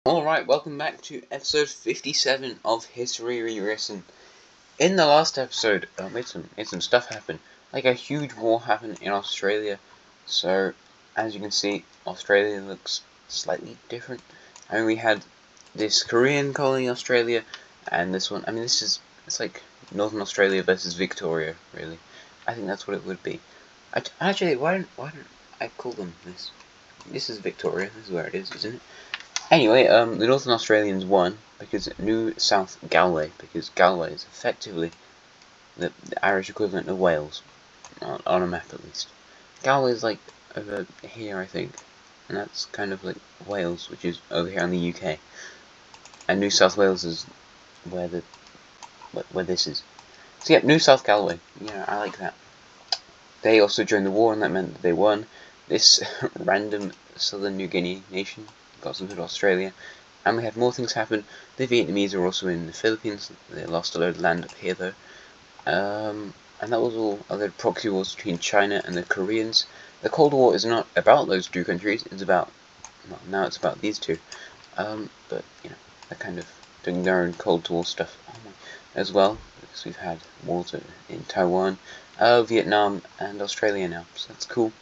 Alright, welcome back to episode 57 of History Rewritten. In the last episode, made some stuff happen. Like a huge war happened in Australia. So, as you can see, Australia looks slightly different. I mean, we had this Korean colony, Australia, and this one. I mean, it's like Northern Australia versus Victoria, really. I think that's what it would be. Actually, why don't I call them this? This is Victoria. This is where it is, isn't it? Anyway, the Northern Australians won because New South Galway, because Galway is effectively the Irish equivalent of Wales, on a map at least. Galway is like over here, I think, and that's kind of like Wales, which is over here in the UK. And New South Wales is where this is. So yeah, New South Galway. Yeah, I like that. They also joined the war, and that meant that they won. This random southern New Guinea nation got some to Australia. And we had more things happen. The Vietnamese were also in the Philippines. They lost a load of land up here, though. And that was all other proxy wars between China and the Koreans. The Cold War is not about those two countries. It's about, well, now it's about these two. But, you know, they're kind of doing their own Cold War stuff as well. Because we've had wars in Taiwan, Vietnam, and Australia now. So that's cool.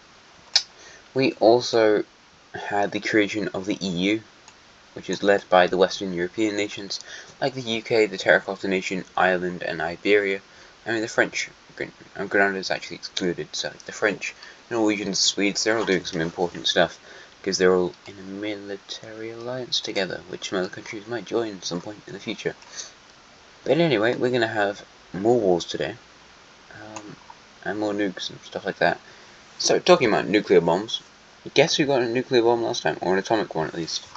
We also had the creation of the EU, which is led by the Western European nations, like the UK, the Terracotta Nation, Ireland, and Iberia. I mean, the French, Grenada is actually excluded, so like the French, Norwegians, Swedes, they're all doing some important stuff, because they're all in a military alliance together, which some other countries might join at some point in the future. But anyway, we're going to have more wars today, and more nukes and stuff like that. So, talking about nuclear bombs, guess who got a nuclear bomb last time, or an atomic one at least?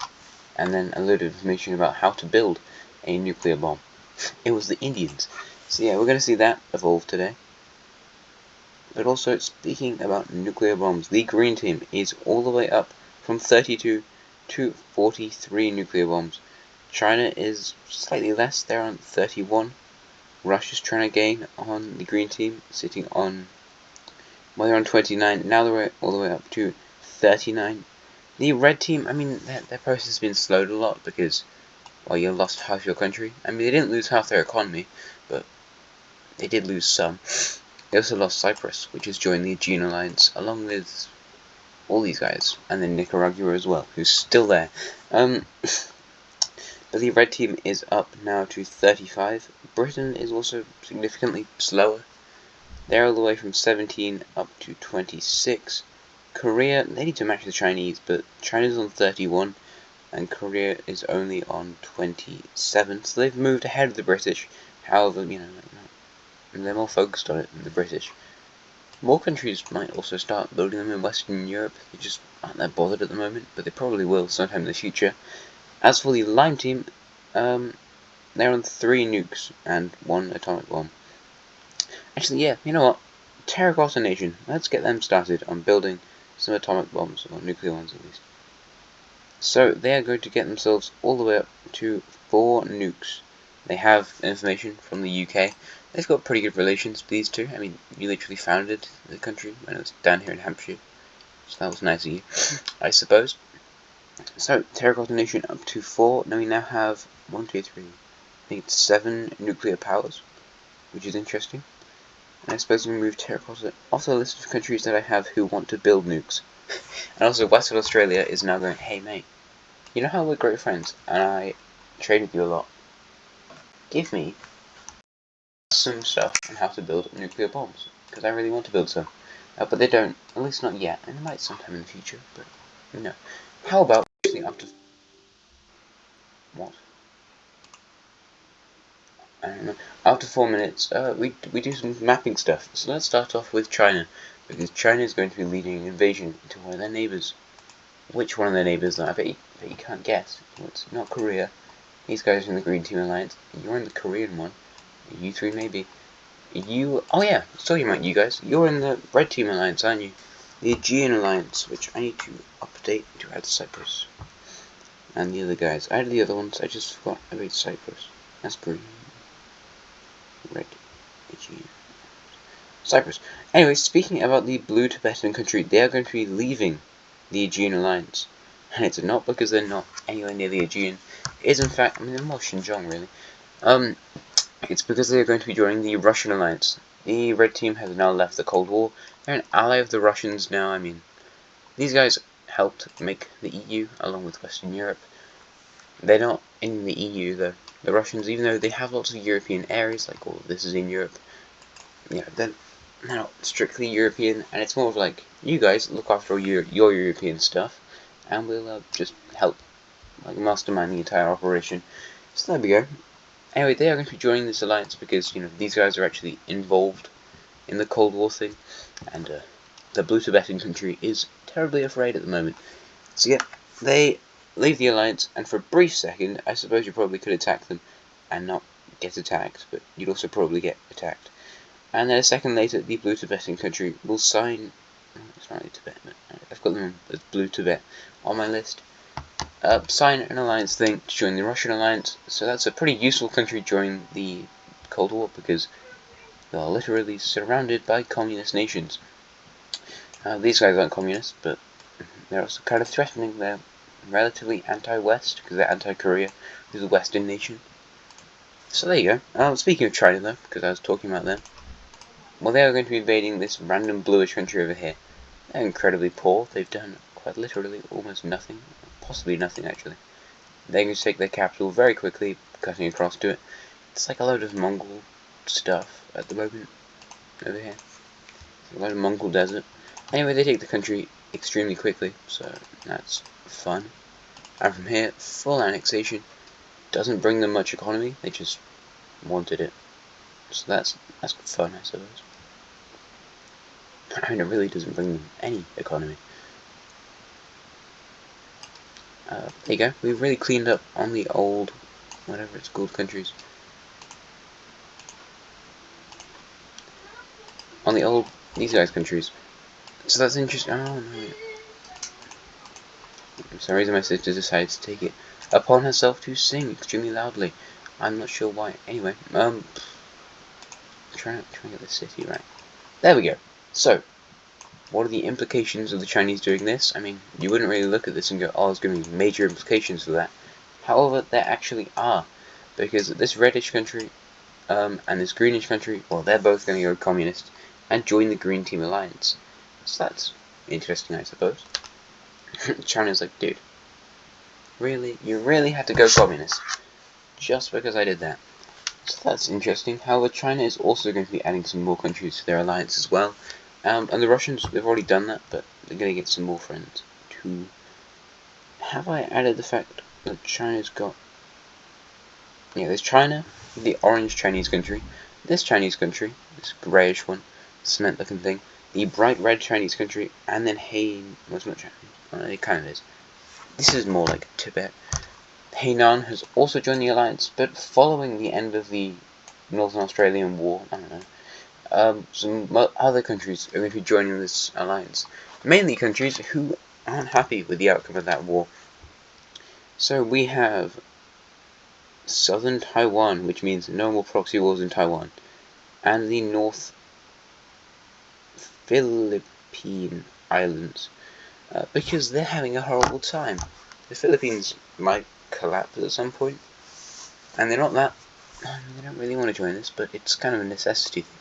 And then a load of information about how to build a nuclear bomb. It was the Indians. So yeah, we're going to see that evolve today. But also, speaking about nuclear bombs, the green team is all the way up from 32 to 43 nuclear bombs. China is slightly less, they're on 31. Russia's trying to gain on the green team, sitting on, well, they're on 29, now they're all the way up to 39. The red team, I mean, their process has been slowed a lot because, well, you lost half your country. I mean, they didn't lose half their economy, but they did lose some. They also lost Cyprus, which has joined the Aegean Alliance, along with all these guys, and then Nicaragua as well, who's still there. But the red team is up now to 35. Britain is also significantly slower. They're all the way from 17 up to 26. Korea, they need to match the Chinese, but China's on 31, and Korea is only on 27, so they've moved ahead of the British. However, you know, they're more focused on it than the British. More countries might also start building them in Western Europe. They just aren't that bothered at the moment, but they probably will sometime in the future. As for the Lime team, they're on 3 nukes and 1 atomic bomb. Actually, yeah, you know what? Terracotta Nation, let's get them started on building some atomic bombs, or nuclear ones at least. So they are going to get themselves all the way up to 4 nukes. They have information from the UK. They've got pretty good relations with these two. I mean, you literally founded the country when it was down here in Hampshire. So that was nice of you, I suppose. So, Terracotta Nation up to 4. Now we now have 1, 2, 3. I think it's 7 nuclear powers, which is interesting. And I suppose we move Terracotta off the list of countries that I have who want to build nukes. And also, Western Australia is now going, hey mate, you know how we're great friends, and I trade with you a lot. Give me some stuff on how to build nuclear bombs, because I really want to build some. But they don't, at least not yet, and they might sometime in the future, but no. How about after... What? I don't know. After 4 minutes, we do some mapping stuff. So let's start off with China, because China is going to be leading an invasion into one of their neighbours. Which one of their neighbours, though? I bet you can't guess. Well, it's not Korea. These guys are in the Green Team Alliance. You're in the Korean one. You three, maybe. Oh yeah, I was talking about you guys. You're in the Red Team Alliance, aren't you? The Aegean Alliance, which I need to update to add Cyprus. And the other guys. I had the other ones, I just forgot about Cyprus. That's green. Red. Aegean. Cyprus. Anyway, speaking about the blue Tibetan country, they are going to be leaving the Aegean Alliance. And it's not because they're not anywhere near the Aegean. It is in fact, I mean, they're more Xinjiang really. It's because they are going to be joining the Russian alliance. The red team has now left the Cold War. They're an ally of the Russians now. I mean, these guys helped make the EU along with Western Europe. They're not in the EU though. The Russians, even though they have lots of European areas, like all of this is in Europe, they're not strictly European, and it's more of like, you guys look after your European stuff, and we'll just help, like, mastermind the entire operation. So there we go. Anyway, they are going to be joining this alliance because, these guys are actually involved in the Cold War thing, and the blue Tibetan country is terribly afraid at the moment. So yeah, they leave the alliance, and for a brief second, I suppose you probably could attack them and not get attacked, but you'd also probably get attacked. And then a second later, the blue Tibetan country will sign. It's not really Tibet, but I've got them as blue Tibet on my list. Sign an alliance thing to join the Russian alliance. So that's a pretty useful country during the Cold War because they are literally surrounded by communist nations. These guys aren't communists, but they're also kind of threatening. They're relatively anti-West because they're anti-Korea, who's a Western nation. So there you go. Speaking of China, though, because I was talking about them, well, they are going to be invading this random bluish country over here. They're incredibly poor. They've done quite literally almost nothing, possibly nothing actually. They're going to take their capital very quickly, cutting across to it. It's like a load of Mongol stuff at the moment over here. A load of Mongol desert. Anyway, they take the country extremely quickly, so that's fun. And from here, full annexation. Doesn't bring them much economy, they just wanted it. So that's fun, I suppose. I mean, it really doesn't bring them any economy. There you go. We've really cleaned up on the old, whatever it's called, countries. On the old, these guys' countries. So that's interesting. Oh no. For some reason my sister decided to take it upon herself to sing extremely loudly. I'm not sure why. Anyway, trying to get the city right. There we go. So, what are the implications of the Chinese doing this? I mean, you wouldn't really look at this and go, oh, there's going to be major implications for that. However, there actually are. Because this reddish country and this greenish country, well, they're both going to go communist and join the Green Team Alliance. So that's interesting, I suppose. China's like, dude, really? You really had to go communist? Just because I did that. So that's interesting. However, China is also going to be adding some more countries to their alliance as well. And the Russians, they've already done that, but they're going to get some more friends too. Have I added the fact that China's got... Yeah, there's China, the orange Chinese country, this Chinese country, this greyish one, cement looking thing, the bright red Chinese country, and then well, it's not Chinese, it kind of is. This is more like Tibet. Hainan has also joined the alliance, but following the end of the Northern Australian War, I don't know, some other countries are going to be joining this alliance. Mainly countries who aren't happy with the outcome of that war. So we have Southern Taiwan, which means no more proxy wars in Taiwan, and the North Philippine Islands, because they're having a horrible time. The Philippines might collapse at some point, and they're not that... I mean, they don't really want to join this, but it's kind of a necessity thing.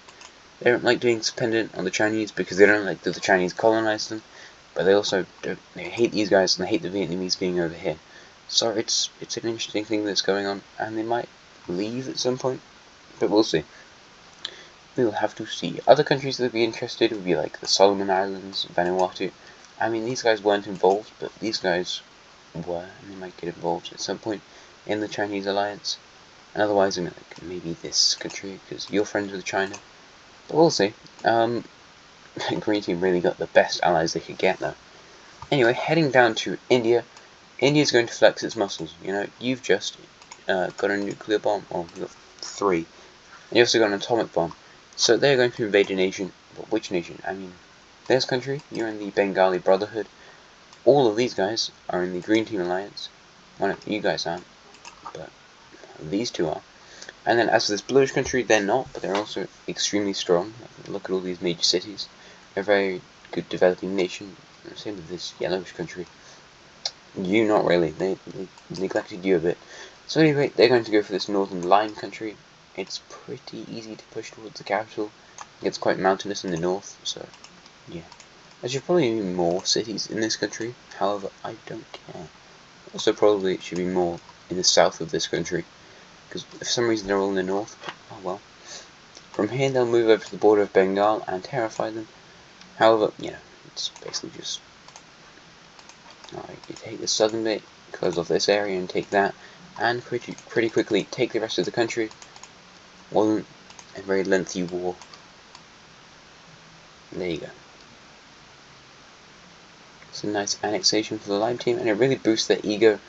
They don't like being dependent on the Chinese because they don't like that the Chinese colonize them, but they also don't... They hate these guys and they hate the Vietnamese being over here. So it's an interesting thing that's going on, and they might leave at some point, but we'll see. We will have to see. Other countries that would be interested would be like the Solomon Islands, Vanuatu. I mean, these guys weren't involved, but these guys were, and they might get involved at some point in the Chinese alliance. And otherwise, I mean, like, maybe this country, because you're friends with China. But we'll see. Green Team really got the best allies they could get, though. Anyway, heading down to India. India's going to flex its muscles. You know, you've just got a nuclear bomb, or you've got 3. And you also got an atomic bomb. So they're going to invade a nation. But which nation? I mean, this country, you're in the Bengali Brotherhood. All of these guys are in the Green Team Alliance. Well, no, you guys aren't, but these two are. And then as for this bluish country, they're not, but they're also extremely strong. Look at all these major cities. They're a very good developing nation. Same with this yellowish country. You not really. They neglected you a bit. So anyway, they're going to go for this northern line country. It's pretty easy to push towards the capital. It's quite mountainous in the north, so yeah. There should probably be more cities in this country. However, I don't care. Also, probably it should be more in the south of this country, because for some reason they're all in the north. Oh well. From here, they'll move over to the border of Bengal and terrify them. However, it's basically just you take the southern bit, close off this area, and take that, and pretty quickly take the rest of the country. Wasn't a very lengthy war. There you go. It's a nice annexation for the Lime team, and it really boosts their ego.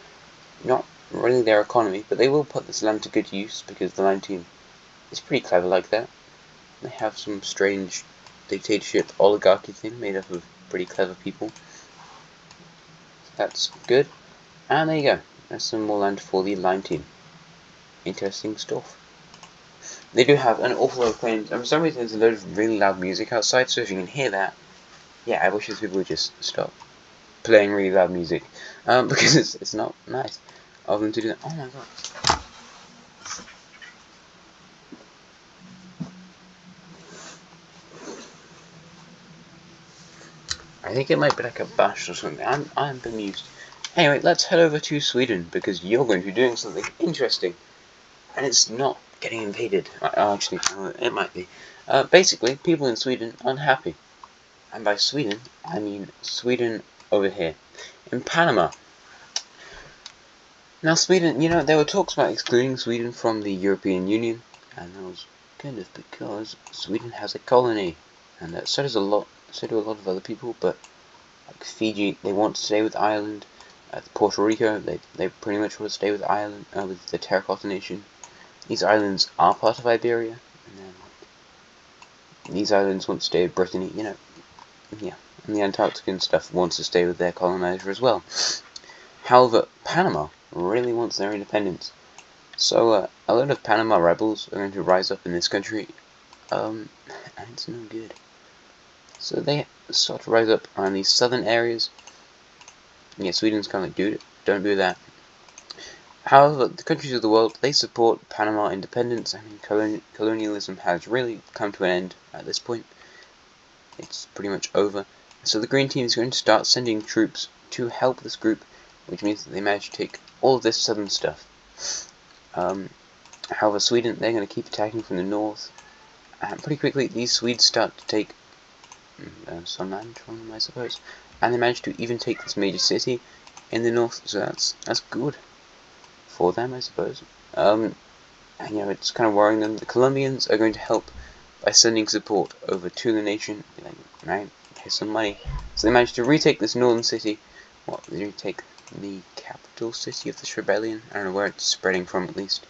Not really their economy, but they will put this land to good use because the Lime team is pretty clever like that. They have some strange dictatorship oligarchy thing made up of pretty clever people. That's good. And there you go. That's some more land for the Lime team. Interesting stuff. They do have an awful lot of claims, and for some reason there's a load of really loud music outside, so if you can hear that, yeah, I wish these people would just stop playing really loud music, because it's not nice of them to do that. Oh my god. I think it might be like a bash or something. I'm bemused. Anyway, let's head over to Sweden, because you're going to be doing something interesting, and it's not getting invaded. Actually, it might be. Basically, people in Sweden aren't happy. And by Sweden, I mean Sweden over here, in Panama. Now Sweden, there were talks about excluding Sweden from the European Union, and that was kind of because Sweden has a colony, and so do a lot of other people, but like Fiji, they want to stay with Ireland. Puerto Rico, they pretty much want to stay with Ireland, with the Terracotta Nation. These islands are part of Iberia, and then these islands want to stay with Brittany, yeah, and the Antarctican stuff wants to stay with their colonizer as well. However, Panama really wants their independence, so a lot of Panama rebels are going to rise up in this country, and it's no good. So they start to rise up around these southern areas. Yeah, Sweden's kind of like, don't do that. However, the countries of the world, they support Panama independence. I mean, colonialism has really come to an end at this point. It's pretty much over. So the Green Team is going to start sending troops to help this group, which means that they manage to take all of this southern stuff. However, Sweden, they're going to keep attacking from the north, and pretty quickly these Swedes start to take some land from them, I suppose, and they manage to even take this major city in the north, so that's good for them, I suppose. And it's kind of worrying them. The Colombians are going to help by sending support over to the nation, like, right, here's some money. So they managed to retake this northern city. They retake the capital city of this rebellion. I don't know where it's spreading from, at least.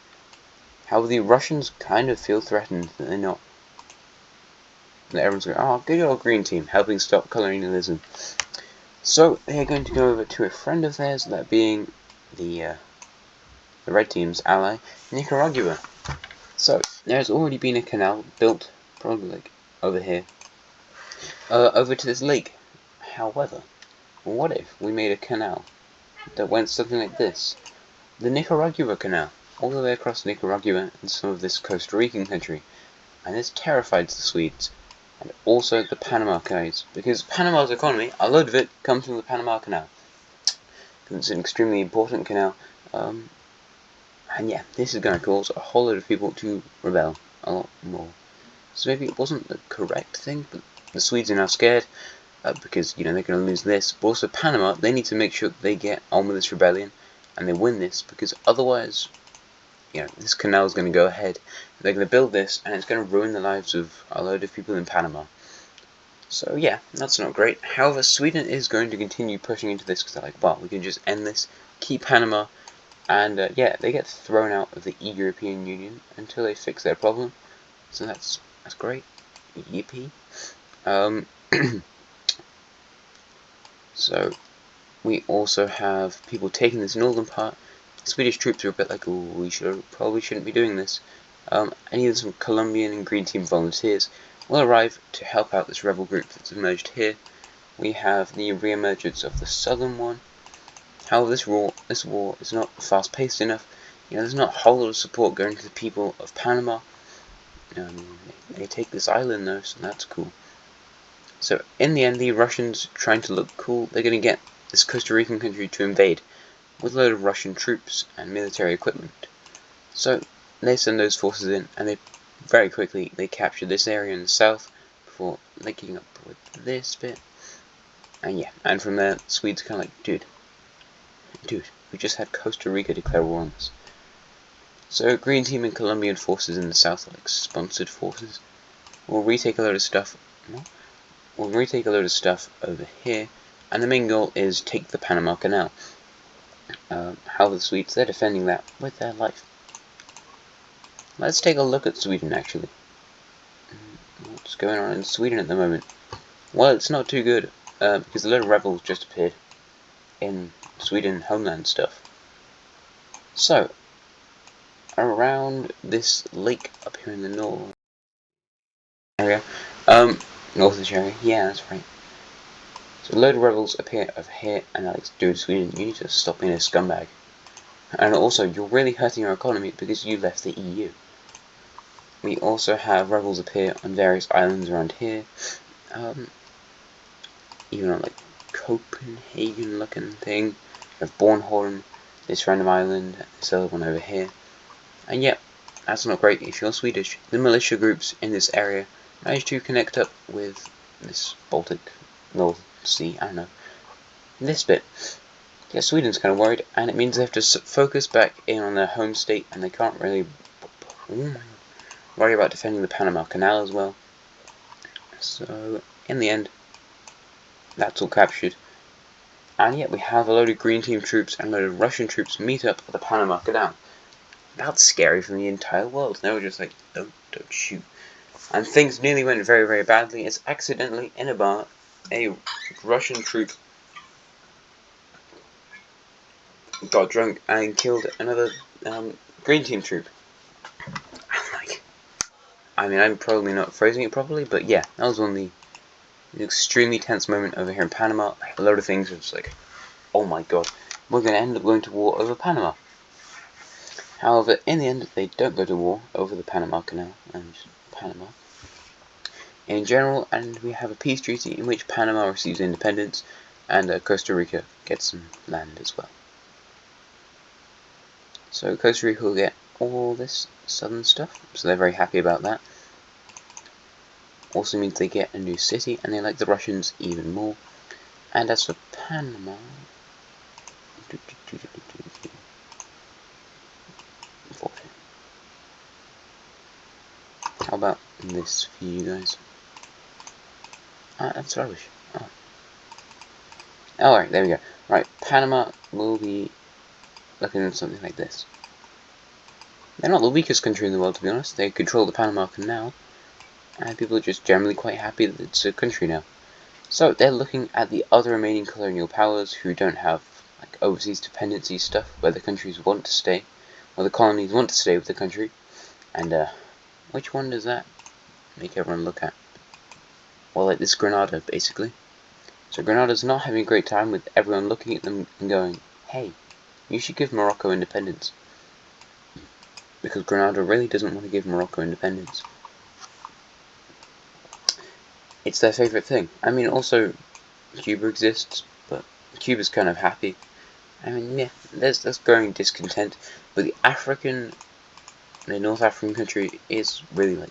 However, the Russians kind of feel threatened that they're not. That everyone's going, oh, good old Green Team, helping stop colonialism. So they're going to go over to a friend of theirs, that being the Red Team's ally, Nicaragua. So there's already been a canal built, probably like over here, over to this lake. However, what if we made a canal that went something like this? The Nicaragua Canal, all the way across Nicaragua and some of this Costa Rican country. And this terrified the Swedes, and also the Panama guys, because Panama's economy, a lot of it, comes from the Panama Canal. It's an extremely important canal, and yeah, this is going to cause a whole lot of people to rebel a lot more. So maybe it wasn't the correct thing, but the Swedes are now scared, because, they're going to lose this. But also Panama, they need to make sure that they get on with this rebellion, and they win this, because otherwise, this canal is going to go ahead. They're going to build this, and it's going to ruin the lives of a load of people in Panama. So yeah, that's not great. However, Sweden is going to continue pushing into this, because they're like, well, we can just end this, keep Panama, and yeah, they get thrown out of the European Union until they fix their problem. So that's great. Yippee. So we also have people taking this northern part. Swedish troops are a bit like, oh, we probably shouldn't be doing this. And even some Colombian and Green Team volunteers will arrive to help out this rebel group that's emerged here. We have the re-emergence of the southern one, However, this war is not fast-paced enough. There's not a whole lot of support going to the people of Panama. They take this island though, so that's cool. So in the end, the Russians, trying to look cool, they're going to get this Costa Rican country to invade with a load of Russian troops and military equipment. So they send those forces in, and they very quickly capture this area in the south before linking up with this bit. And yeah, and from there, Swedes kind of like, dude, we just had Costa Rica declare war on us. So Green Team and Colombian forces in the south are like sponsored forces. We'll retake a load of stuff. We'll retake a load of stuff over here, and the main goal is take the Panama Canal. How the Swedes, they're defending that with their life. Let's take a look at Sweden, actually. What's going on in Sweden at the moment? Well, it's not too good, because a lot of rebels just appeared in Sweden homeland stuff. So, around this lake up here in the north area, northish area, yeah, that's right. So a load of rebels appear over here, and they're like, dude, Sweden, you need to stop being a scumbag. And also, you're really hurting our economy because you left the EU. We also have rebels appear on various islands around here. Even on like Copenhagen looking thing. We have Bornholm, this random island, this other one over here. And yep, that's not great if you're Swedish. The militia groups in this area managed to connect up with this Baltic North Sea, I don't know, this bit. Yeah, Sweden's kind of worried, and it means they have to focus back in on their home state, and they can't really worry about defending the Panama Canal as well. So, in the end, that's all captured. And yet we have a load of Green Team troops and a load of Russian troops meet up at the Panama Canal. That's scary for the entire world. They were just like, don't shoot. And things nearly went very, very badly. It's accidentally, in a bar, a Russian troop got drunk and killed another Green Team troop. I'm probably not phrasing it properly, but yeah, that was an extremely tense moment over here in Panama. A load of things are just like, oh my god, we're going to end up going to war over Panama. However, in the end, they don't go to war over the Panama Canal and Panama in general, and we have a peace treaty in which Panama receives independence and Costa Rica gets some land as well. So Costa Rica will get all this southern stuff, so they're very happy about that. Also means they get a new city, and they like the Russians even more. And as for Panama, how about this for you guys? That's rubbish. Alright, there we go. Right, Panama will be looking at something like this. They're not the weakest country in the world, to be honest. They control the Panama Canal, and people are just generally quite happy that it's a country now. So they're looking at the other remaining colonial powers who don't have like overseas dependency stuff, where the countries want to stay, or the colonies want to stay with the country. And which one does that make everyone look at? Well, like this Grenada, basically. So Grenada's not having a great time with everyone looking at them and going, hey, you should give Morocco independence. Because Grenada really doesn't want to give Morocco independence. It's their favourite thing. Also, Cuba exists, but Cuba's kind of happy. Yeah, there's growing discontent, but the North African country is really like,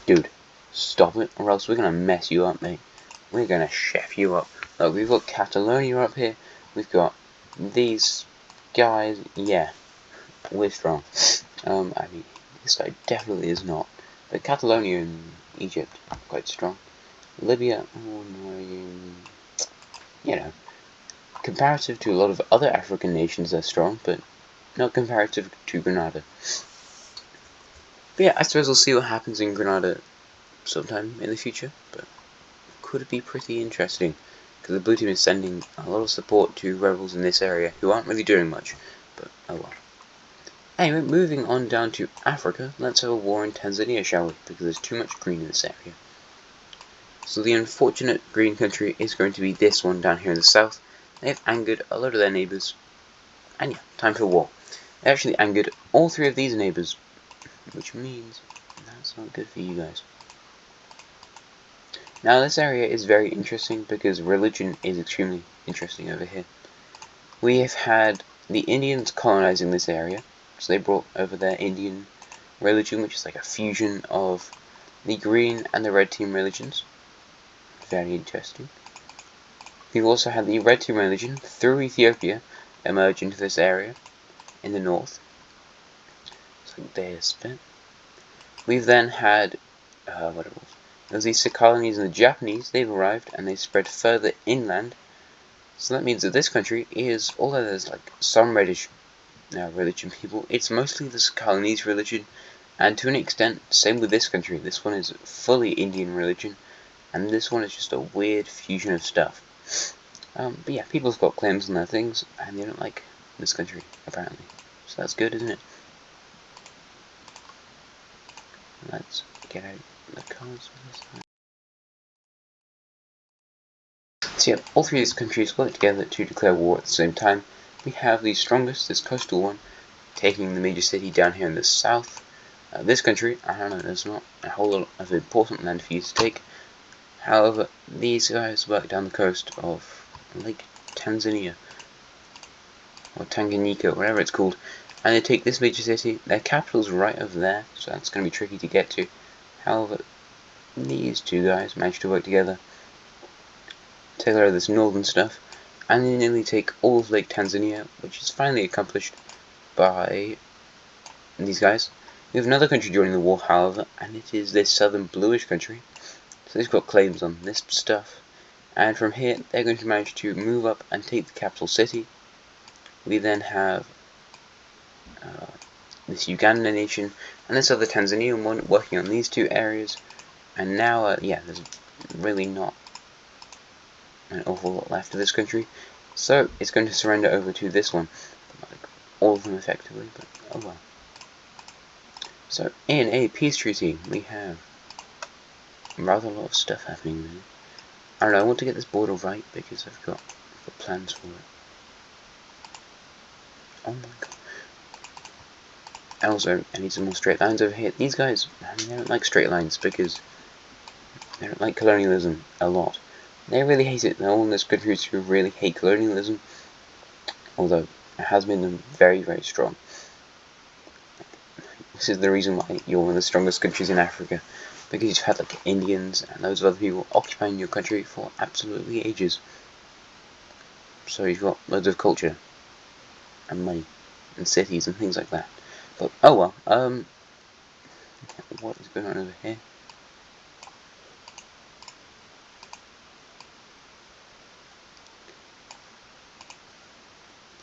dude, stop it, or else we're gonna mess you up, mate. We're gonna chef you up. Look, we've got Catalonia up here, we've got these guys, yeah, we're strong. This guy definitely is not, but Catalonia and Egypt are quite strong. Libya, oh no, comparative to a lot of other African nations, they're strong, but not comparative to Grenada. But yeah, I suppose we'll see what happens in Grenada sometime in the future, but could be pretty interesting, because the blue team is sending a lot of support to rebels in this area who aren't really doing much, but oh well. Anyway, moving on down to Africa, let's have a war in Tanzania, shall we, because there's too much green in this area. So the unfortunate green country is going to be this one down here in the south. They've angered a lot of their neighbours, And yeah, time for war. They actually angered all three of these neighbours, which means that's not good for you guys. Now this area is very interesting because religion is extremely interesting over here. We have had the Indians colonizing this area, so they brought over their Indian religion, which is like a fusion of the green and the red team religions. Very interesting. We've also had the red team religion through Ethiopia emerge into this area in the north. So there's bit. We've then had what it was. There's these colonies and the Japanese. They've arrived and they spread further inland. So that means that this country is, although there's like some reddish religion people, it's mostly the colonies religion, and to an extent, same with this country. This one is fully Indian religion, and this one is just a weird fusion of stuff. But yeah, people have got claims on their things, and they don't like this country, apparently. So that's good, isn't it? Let's get out the cards for this time. So yeah, all three of these countries work together to declare war at the same time. We have the strongest, this coastal one, taking the major city down here in the south. This country, I don't know, there's not a whole lot of important land for you to take. However, these guys work down the coast of Lake Tanzania, or Tanganyika, whatever it's called, and they take this major city. Their capital's right over there, so that's going to be tricky to get to. However, these two guys managed to work together, take care of this northern stuff, and they nearly take all of Lake Tanzania, which is finally accomplished by these guys. We have another country joining the war, however, and it is this southern bluish country. So they've got claims on this stuff, and from here they're going to manage to move up and take the capital city. We then have this Uganda nation and this other Tanzanian one working on these two areas, and now yeah, there's really not an awful lot left of this country, so it's going to surrender over to this one, like all of them effectively, but oh well. So in a peace treaty we have rather a lot of stuff happening there. I don't know, I want to get this border right because I've got plans for it. Oh my god. Also, I need some more straight lines over here. These guys, they don't like straight lines because they don't like colonialism a lot. They really hate it. They're all in this countries who really hate colonialism, although it has made them very, very strong. This is the reason why you're one of the strongest countries in Africa, because you've had like Indians and loads of other people occupying your country for absolutely ages. So you've got loads of culture and money and cities and things like that. But oh well. What is going on over here?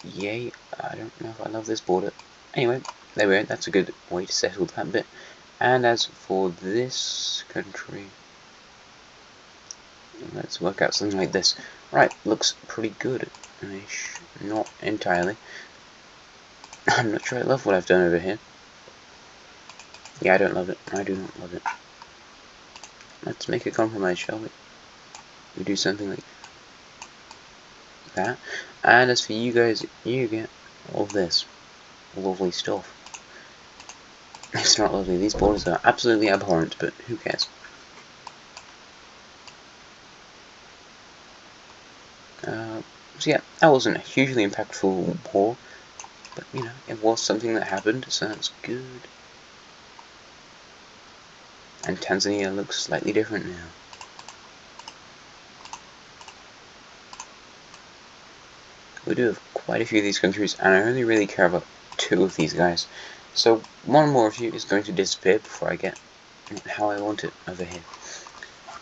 Yay! I don't know if I love this border. Anyway, there we go. That's a good way to settle that bit. And as for this country, let's work out something like this. Right, looks pretty good-ish. Not entirely. I'm not sure I love what I've done over here. Yeah, I don't love it. I do not love it. Let's make a compromise, shall we? We do something like that. And as for you guys, you get all of this lovely stuff. It's not lovely. These borders are absolutely abhorrent, but who cares? So yeah, that wasn't a hugely impactful war, but you know, it was something that happened, so that's good. And Tanzania looks slightly different now. We do have quite a few of these countries, and I only really care about 2 of these guys. So one more of you is going to disappear before I get how I want it over here.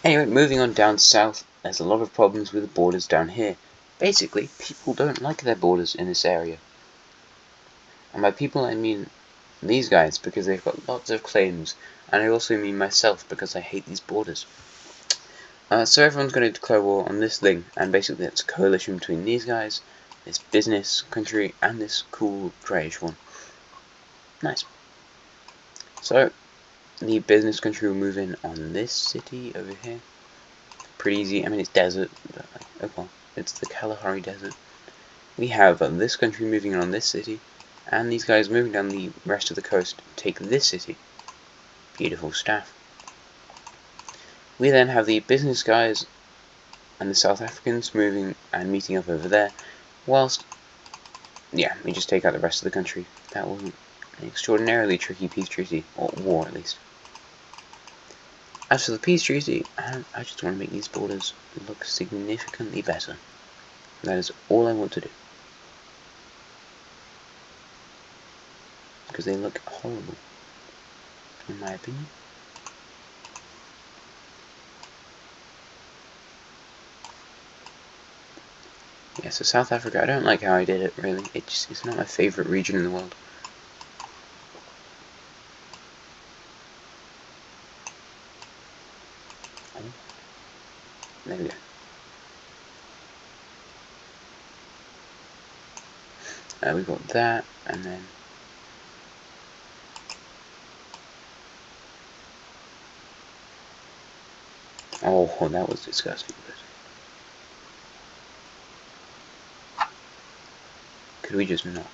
Anyway, moving on down south, there's a lot of problems with the borders down here. Basically, people don't like their borders in this area. And by people I mean these guys, because they've got lots of claims, and I also mean myself, because I hate these borders. So everyone's going to declare war on this thing, and basically it's a coalition between these guys, this business country, and this cool greyish one. Nice. So, the business country will move in on this city over here. Pretty easy. I mean, it's desert, but like, oh well. It's the Kalahari Desert. We have this country moving on this city, and these guys moving down the rest of the coast to take this city. Beautiful stuff. We then have the business guys and the South Africans moving and meeting up over there, whilst, yeah, we just take out the rest of the country. That was an extraordinarily tricky peace treaty, or war at least. As for the peace treaty, I just want to make these borders look significantly better. That is all I want to do. Because they look horrible, in my opinion. Yeah, so South Africa, I don't like how I did it, really. It's not my favourite region in the world. Oh. There we go. We've got that, and then... Oh, that was disgusting. Could we just not?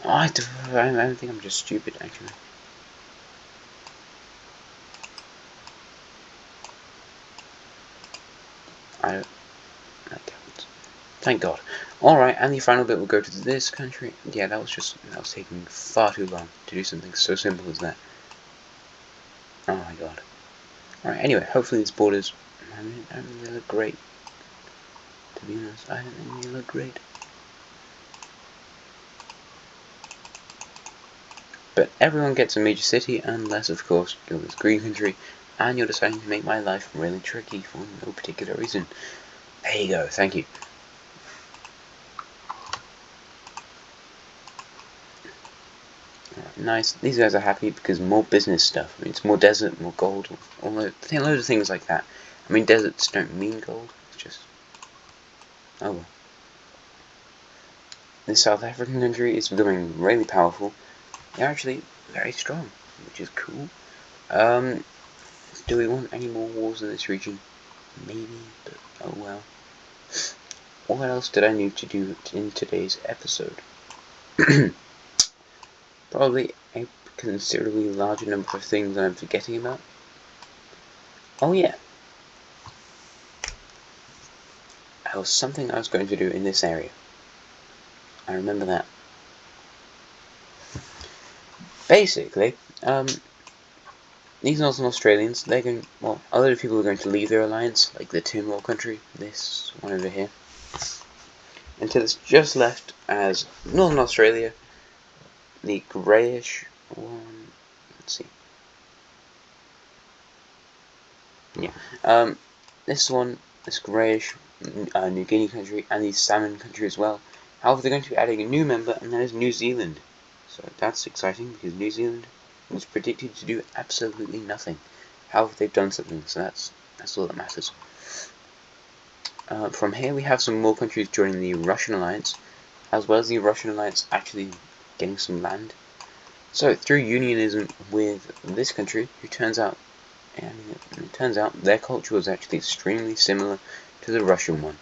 Oh, I don't think I'm just stupid, actually. That counts. Thank God. Alright, and the final bit will go to this country. Yeah, that was taking far too long to do something so simple as that. Oh my God. Alright, anyway, hopefully these borders, I mean, they look great. To be honest, I don't think they look great. But everyone gets a major city, unless, of course, you're this green country, and you're deciding to make my life really tricky for no particular reason. There you go, thank you. Alright, nice. These guys are happy because more business stuff. I mean, it's more desert, more gold, loads of things like that. I mean, deserts don't mean gold, it's just... oh well. This South African country is becoming really powerful. They're actually very strong, which is cool. Do we want any more wars in this region? Maybe, but oh well. What else did I need to do in today's episode? Probably a considerably larger number of things that I'm forgetting about. Oh yeah. There was something I was going to do in this area. I remember that. Basically, these Northern Australians, they're going, well, a lot of people are going to leave their alliance, like the Timor country, this one over here, until it's just left as Northern Australia, the greyish one, let's see, yeah, this one, this greyish New Guinea country, and the Salmon country as well. However, they're going to be adding a new member, and that is New Zealand. So that's exciting, because New Zealand was predicted to do absolutely nothing. However, they've done something, so that's all that matters. From here, we have some more countries joining the Russian alliance, as well as the Russian alliance actually getting some land. So through unionism with this country, who turns out, it turns out their culture was actually extremely similar to the Russian one.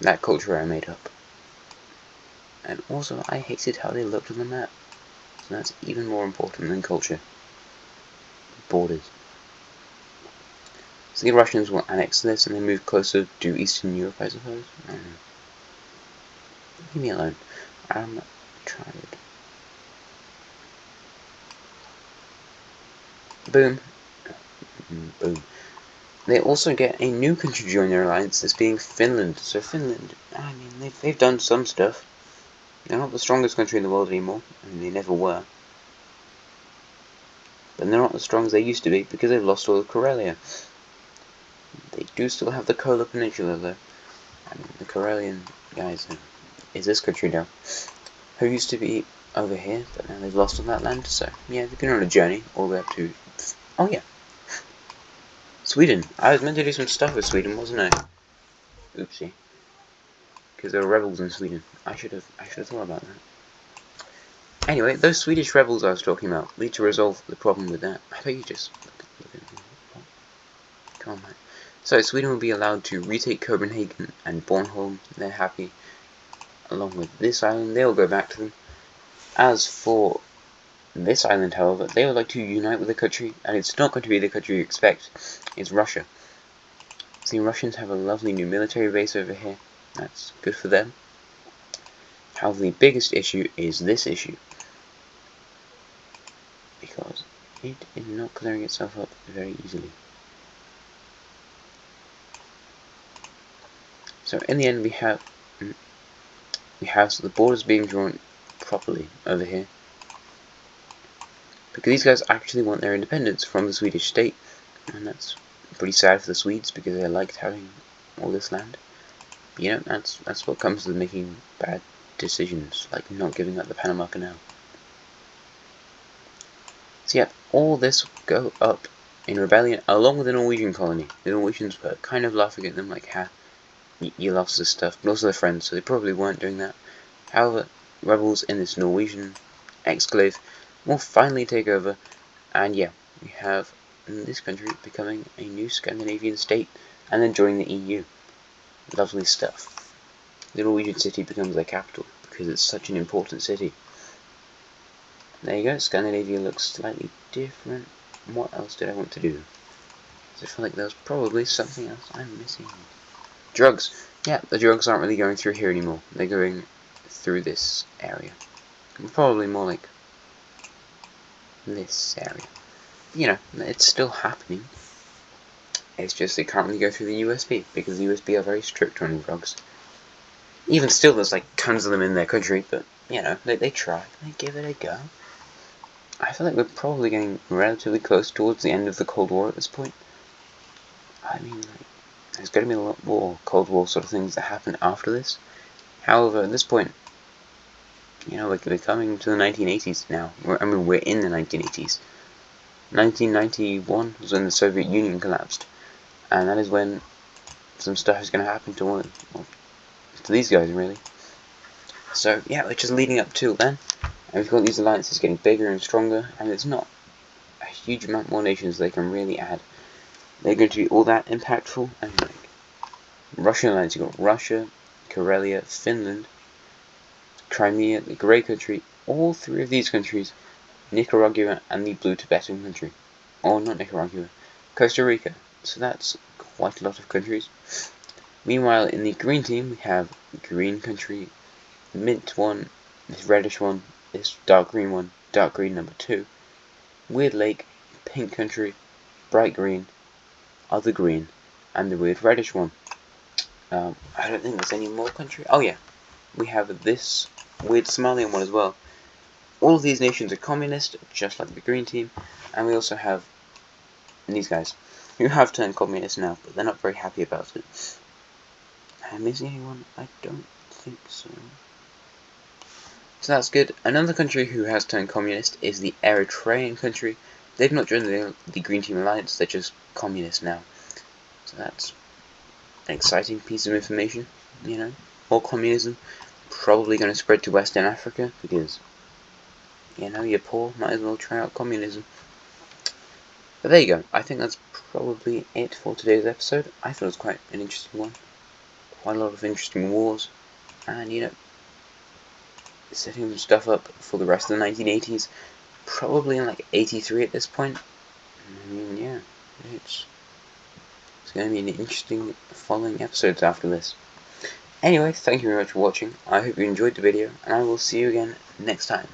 That culture I made up. And also, I hated how they looked on the map. So that's even more important than culture. Borders. So the Russians will annex this and then move closer to Eastern Europe, I suppose. I don't know. Leave me alone. I'm tired. Boom. Boom. They also get a new country to join their alliance, this being Finland. So Finland, I mean, they've done some stuff. They're not the strongest country in the world anymore. I mean, they never were. But they're not as strong as they used to be because they've lost all of Karelia. They do still have the Kola Peninsula, though. I mean, the Karelian guys is this country now, who used to be over here, but now they've lost all that land. So yeah, they've been on a journey all the way up to. Oh yeah, Sweden. I was meant to do some stuff with Sweden, wasn't I? Oopsie. Because there were rebels in Sweden. I should have thought about that. Anyway, those Swedish rebels I was talking about need to resolve the problem with that. I bet you just look at me. Come on, man. So Sweden will be allowed to retake Copenhagen and Bornholm. They're happy. Along with this island, they'll go back to them. As for this island, however, they would like to unite with the country, and it's not going to be the country you expect. It's Russia. The Russians have a lovely new military base over here. That's good for them. However, the biggest issue is this issue, because it is not clearing itself up very easily. So in the end, we have the borders being drawn properly over here, because these guys actually want their independence from the Swedish state, and that's pretty sad for the Swedes because they liked having all this land. You know, that's what comes with making bad decisions, like not giving up the Panama Canal. So yeah, all this will go up in rebellion along with the Norwegian colony. The Norwegians were kind of laughing at them like, ha, you lost this stuff, but also their friends, so they probably weren't doing that. However, rebels in this Norwegian exclave will finally take over, and yeah, we have this country becoming a new Scandinavian state and then joining the EU. Lovely stuff. The Norwegian city becomes their capital because it's such an important city. There you go, Scandinavia looks slightly different. What else did I want to do? I feel like there's probably something else I'm missing. Drugs. Yeah, the drugs aren't really going through here anymore. They're going through this area. Probably more like this area. You know, it's still happening. It's just they can't really go through the USB because the USB are very strict on drugs. Even still, there's like tons of them in their country, but you know, they try. They give it a go. I feel like we're probably getting relatively close towards the end of the Cold War at this point. I mean, like, there's going to be a lot more Cold War sort of things that happen after this. However, at this point, you know, we're coming to the 1980s now. We're in the 1980s. 1991 was when the Soviet Union collapsed, and that is when some stuff is going to happen to these guys, really. So yeah, we're just leading up to then, and we've got these alliances getting bigger and stronger, and there's not a huge amount more nations they can really add. They're going to be all that impactful, and like Russian alliance, you've got Russia, Karelia, Finland, Crimea, the Grey Country, all three of these countries, Nicaragua, and the Blue Tibetan country. Or not Nicaragua, Costa Rica. So that's quite a lot of countries. Meanwhile, in the green team, we have Green Country, Mint one, this reddish one, this dark green one, dark green number 2, Weird Lake, Pink Country, Bright Green, Other Green, and the weird reddish one. I don't think there's any more country. Oh yeah, we have this weird Somalian one as well. All of these nations are communist, just like the green team, and we also have these guys, who have turned communist now, but they're not very happy about it. Am I missing anyone? I don't think so. So that's good. Another country who has turned communist is the Eritrean country. They've not joined the Green Team Alliance, they're just communist now. So that's an exciting piece of information, you know. More communism, probably going to spread to Western Africa, because, you know, you're poor, might as well try out communism. But there you go, I think that's probably it for today's episode. I thought it was quite an interesting one. Quite a lot of interesting wars, and, you know, setting some stuff up for the rest of the 1980s, probably in like 83 at this point. I mean, yeah, it's going to be an interesting following episodes after this. Anyway, thank you very much for watching. I hope you enjoyed the video, and I will see you again next time.